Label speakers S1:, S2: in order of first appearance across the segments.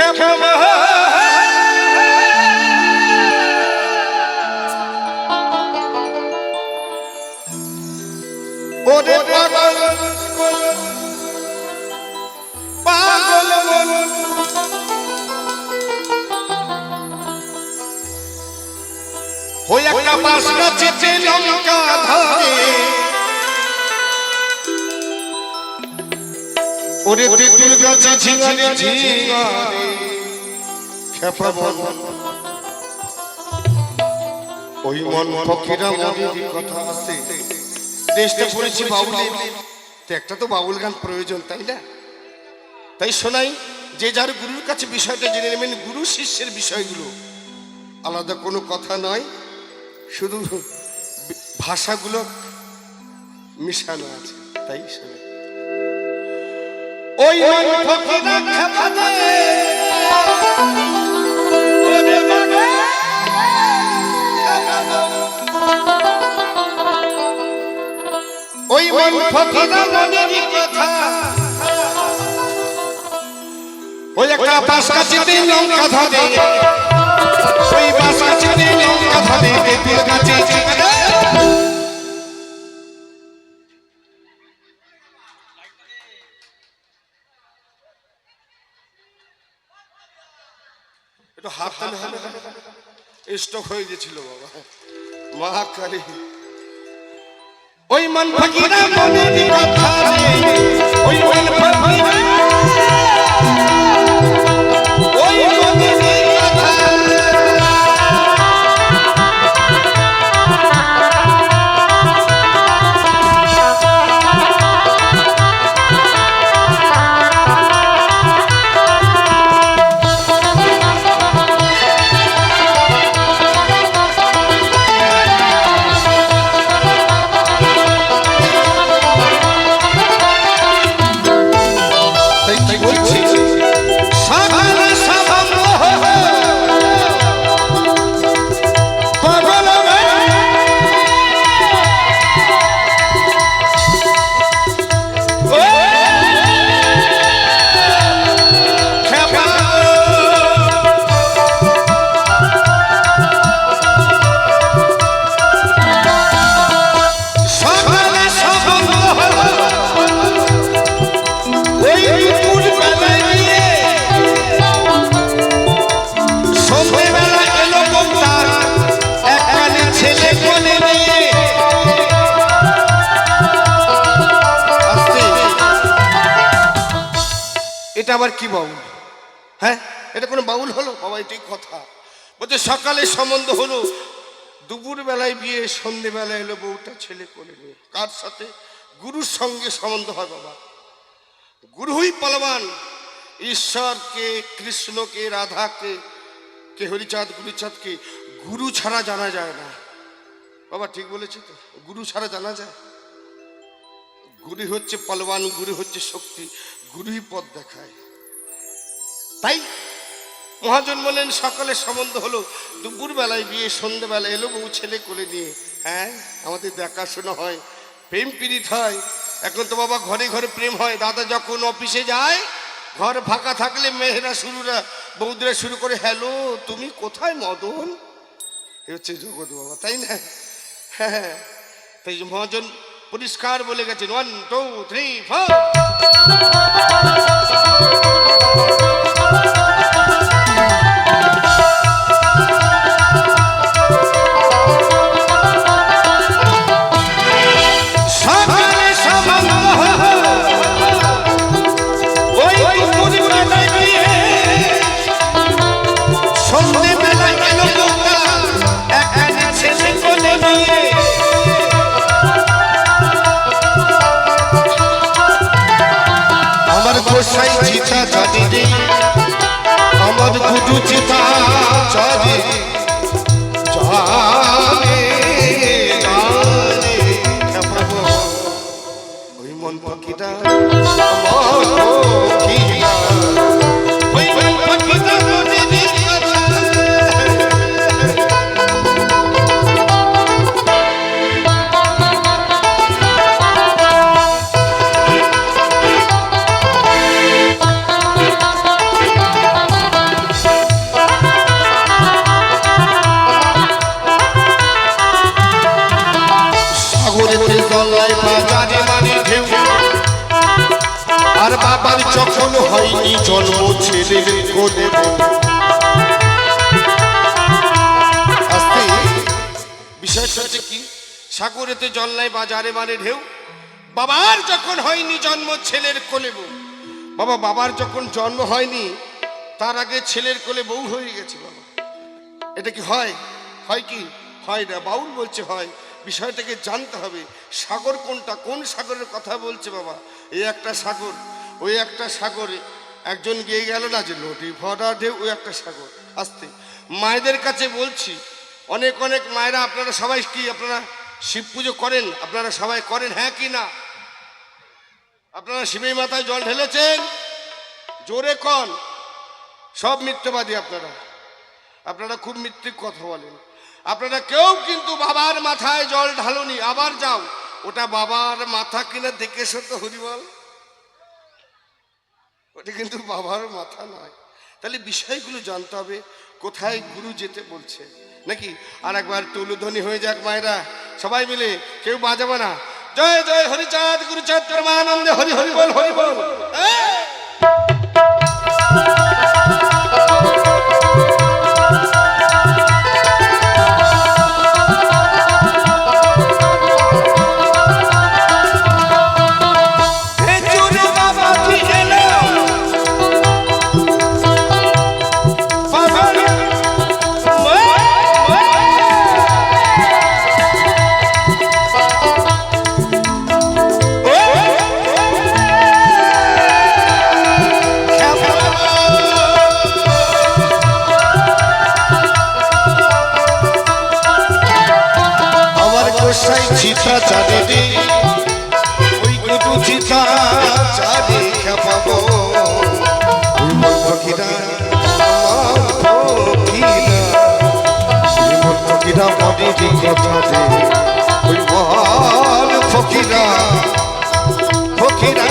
S1: ওরে পাগল পাগল মন ওই একটা বাস গাছে লঙ্কা ধরে ওরে তেঁতুল গাছে ঝিঙারে ঝিঙারে খেপা বল ওই মন ফকিরা মনের কথা আছে দেশটা পড়েছি বাউলের তো একটা তো বাউল গান প্রয়োজন তাই না তাই শোনাই যে যার গুরুর কাছে বিষয়টা জেনে নেবেন গুরু শিষ্যের বিষয়গুলো আলাদা কোনো কথা নয় শুধু ভাষাগুলো মিশানো আছে তাই শোনাই ওই মন ফকিরা খেপা দেয় ওই মন ফকিরা মনের কথা ওই একটা বাস গাছেতে লঙ্কা ধরে ওই বাস গাছেতে লঙ্কা ধরে তেঁতুল গাছে একটু হাত স্টক হয়ে গেছিল বাবা মহাকালী ওই মন ফকিরা মনের কথা ওই মন ফকিরা ওই মনের কথা এটা আবার কি বাউল হ্যাঁ এটা কোনো বাউল হলো বাবা এটাই কথা বলতে সকালে সম্বন্ধ হলো দুপুর বেলায় বিয়ে সন্ধে বেলায় এলো বউটা ছেলে কোলে নিয়ে কার সাথে গুরুর সঙ্গে সম্বন্ধ হয় বাবা গুরুই বলবান ঈশ্বরকে কৃষ্ণকে রাধাকে কে হরিচাঁদ গুরুচাঁদকে গুরু ছাড়া জানা যায় না বাবা ঠিক বলেছি তো গুরু ছাড়া জানা যায় গুরু হচ্ছে পলবান গুরু হচ্ছে শক্তি গুরুই পথ দেখায় তাই মহাজন বলেন সকালে সম্বন্ধ হলো দুপুর বেলায় বিয়ে সন্ধ্যেবেলায় এলো বউ ছেলে কোলে নিয়ে হ্যাঁ আমাদের দেখাশোনা হয় প্রেম পীড়িত হয় এখন তো বাবা ঘরে ঘরে প্রেম হয় দাদা যখন অফিসে যায় ঘর ফাঁকা থাকলে মেয়েরা বৌদিরা শুরু করে হ্যালো তুমি কোথায় মদন এ হচ্ছে জগৎ বাবা তাই না হ্যাঁ তাই মহাজন পরিষ্কার বলে গেছেন 1 2 3 4 গোসাই চিতা জানি রে আমার গুরু চিতা জানি জানে জানে খেপাবো ওই মন পাখিটা আমার পাখিটা ওই মন পাখিটা বাবার যখন হয়নি জন্ম ছেলের কোলে আস্তে বিষয়টা হচ্ছে কি, সাগরেতে জল নাই বাজারে মানে ঢেউ। বাবার যখন হয়নি জন্ম ছেলের কোলে বউ। বাবা বাবার যখন জন্ম হয়নি তার আগে ছেলের কোলে বউ হয়ে গেছে বাবা। এটা কি হয়? হয় কি হয় না? বাউল বলছে হয়। বিষয়টাকে জানতে হবে সাগর কোনটা, কোন সাগরের কথা বলছে বাবা। এই একটা সাগর, ওই একটা সাগরে একজন গিয়ে গেল না যে নদী ভরা ঢেউ, ওই একটা সাগর। আস্তে মায়েদের কাছে বলছি, অনেক অনেক মায়েরা আপনারা সবাই কি আপনারা শিব পুজো করেন? আপনারা সবাই করেন হ্যাঁ কি না? আপনারা শিবের মাথায় জল ঢেলেছেন? জোরে কন। সব মিথ্যাবাদী আপনারা, আপনারা খুব মিথ্যে কথা বলেন। আপনারা কেউ কিন্তু বাবার মাথায় জল ঢালুনি। আবার যাও, ওটা বাবার মাথা কিনা দেখে সত্য হরিবল, ওটা কিন্তু বাবার মাথা নয়। তাহলে বিষয়গুলো জানতে হবে, কোথায় গুরু যেতে বলছে নাকি। আর একবার তুলুধ্বনি হয়ে যাক মায়েরা, সবাই মিলে, কেউ বাজাবে না। জয় জয় হরিচাঁদ গুরুচাঁদ পরমানন্দে হরি হরি বল হরি বল। চিতা চাঁদে রে ওই কুটু চিতা চাঁদে খেপাবো ফকিরা ফকিরা মনে কথা দে ওই মহান ফকিরা ফকিরা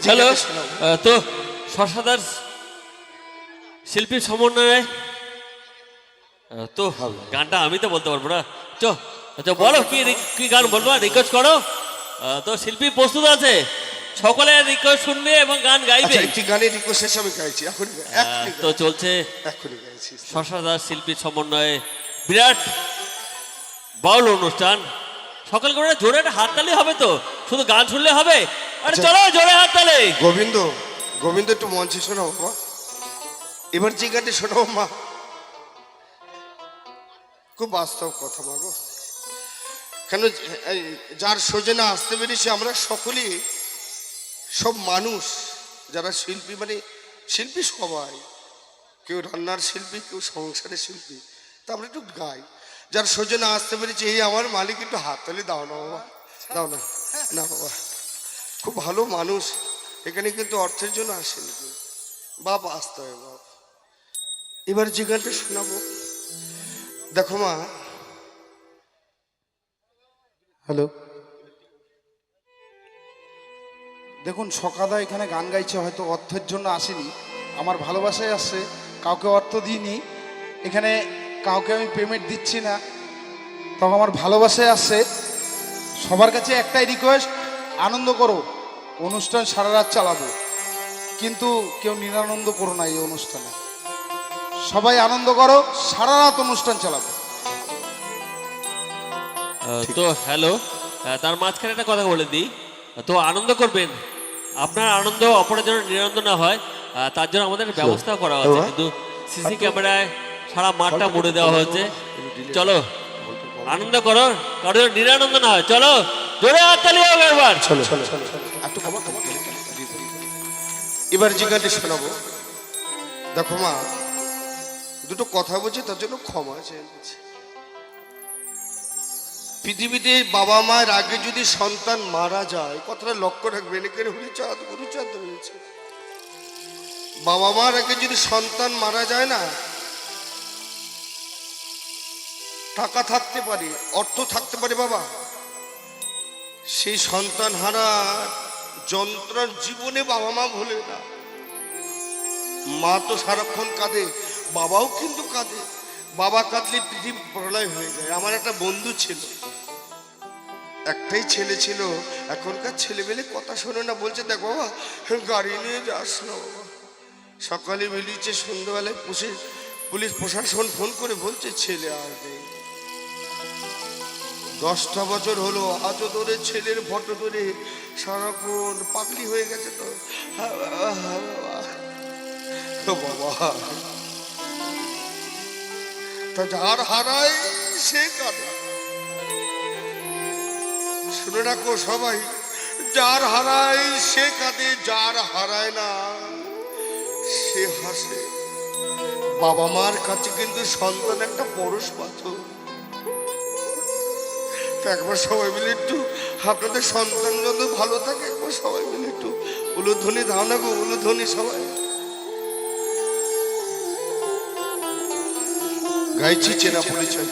S2: হ্যালো। তো শশাদার শিল্পীর সমন্বয়ে তো গানটা আমি তো বলতে পারবো না। চো বলো কি কি গান বলবো, রিকোয়েস্ট করো। তো শিল্পী প্রস্তুত আছে, সকলে রিকোয়েস্ট শুনবে এবং গান গাইবে।
S1: একটি গানের রিকোয়েস্ট শেষ আমি গাইছি এখন।
S2: তো চলছে শশাদার শিল্পীর সমন্বয়ে বিরাট বাউল অনুষ্ঠান। সকল করে জোরে একটা হাততালি হবে, তো শুধু গান শুনলে হবে? আরে চলো জোরে হাততালি।
S1: গোবিন্দ গোবিন্দ একটু মঞ্চে শোনাও মা, এবার যে গানটি শোনাও মা। খুব বাস্তব কথা মা গো। কেন যার সজনে আসতে পেরেছি আমরা সকলেই, সব মানুষ যারা শিল্পী, মানে শিল্পী সবাই, কেউ রান্নার শিল্পী, কেউ সংসারের শিল্পী, তা আমরা একটু গাই। যার সজনে আসতে পেরেছি এই আমার মালিক, একটু হাততালি দাও না বাবা, দাও না। না বাবা, খুব ভালো মানুষ, এখানে কিন্তু অর্থের জন্য আসেনি বাপ, আসতে হয় বাপ। এবার যে গানটা শোনাবো, দেখো মা।
S3: হ্যালো, দেখুন সকাদা এখানে গান গাইছে, হয়তো অর্থের জন্য আসেনি, আমার ভালোবাসায় আসছে, কাউকে অর্থ দিইনি এখানে, কাউকে আমি পেমেন্ট দিচ্ছি না, তখন আমার ভালোবাসায় আসছে। সবার কাছে একটাই রিকোয়েস্ট, আনন্দ করো, অনুষ্ঠান সারা রাত চালাবো, কিন্তু কেউ নিরানন্দ করো না এই অনুষ্ঠানে। সবাই আনন্দ করো, সারা রাত অনুষ্ঠান চালাবো।
S2: তো হ্যালো, তার মাঝখানে একটা কথা বলে দিই, তো আনন্দ করবেন, আপনার আনন্দ অপরের জন্য নিরানন্দ না হয়, তার জন্য আমাদের ব্যবস্থা করা হচ্ছে, কিন্তু সিসি ক্যামেরায় সারা মাঠটা মুড়ে দেওয়া হয়েছে। চলো আনন্দ করো, কারোর জন্য নিরানন্দ না হয়। চলো জোরে হাততালি হোক একবার।
S1: এবার যে গানটি শোনাবো, দেখো মা, দুটো কথা বলছি, তার জন্য ক্ষমা চেয়ে নিচ্ছি। পৃথিবীতে বাবা মায়ের আগে যদি সন্তান মারা যায়, কথাটা লক্ষ্য রাখবেন, এখানে হরিচাঁদ গুরুচাঁদ রয়েছে। বাবা মার আগে যদি সন্তান মারা যায় না, টাকা থাকতে পারে, অর্থ থাকতে পারে বাবা, সেই সন্তান হারা যন্ত্রণার জীবনে বাবা মা ভোলে না। মা তো সারাক্ষণ কাঁদে, বাবাও কিন্তু কাঁদে। বাবা কাঁদলে পৃথিবী প্রলয় হয়ে যায়। আমার একটা বন্ধু ছিল, একটাই ছেলে ছিল। এখনকার ছেলেমেলে কথা শোনে না, বলছে দেখ বাবা গাড়ি নিয়ে যাস না বাবা। সকালে বেরিয়েছে, সন্ধ্যাবেলায় পুলিশ প্রশাসন ফোন করে বলছে ছেলে আর নেই। 10টা বছর হলো, আজও ধরে ছেলের ফটো ধরে সারাক্ষণ পাগলি হয়ে গেছে। তো বাবা, তা যার হারায় সে কাঁদে। শুনে রাখো সবাই, যার হারায় সে কাঁদে, যার হারায় না সে হাসে। বাবা মার কাছে কিন্তু সন্তান একটা পরশ পাথর। একবার সবাই মিলে একটু আপনাদের সন্তান যত ভালো থাকে, একবার সবাই মিলে একটু উলুধ্বনি দাও না গো, উলুধ্বনি সবাই গাইছি চেনা পরিচয়।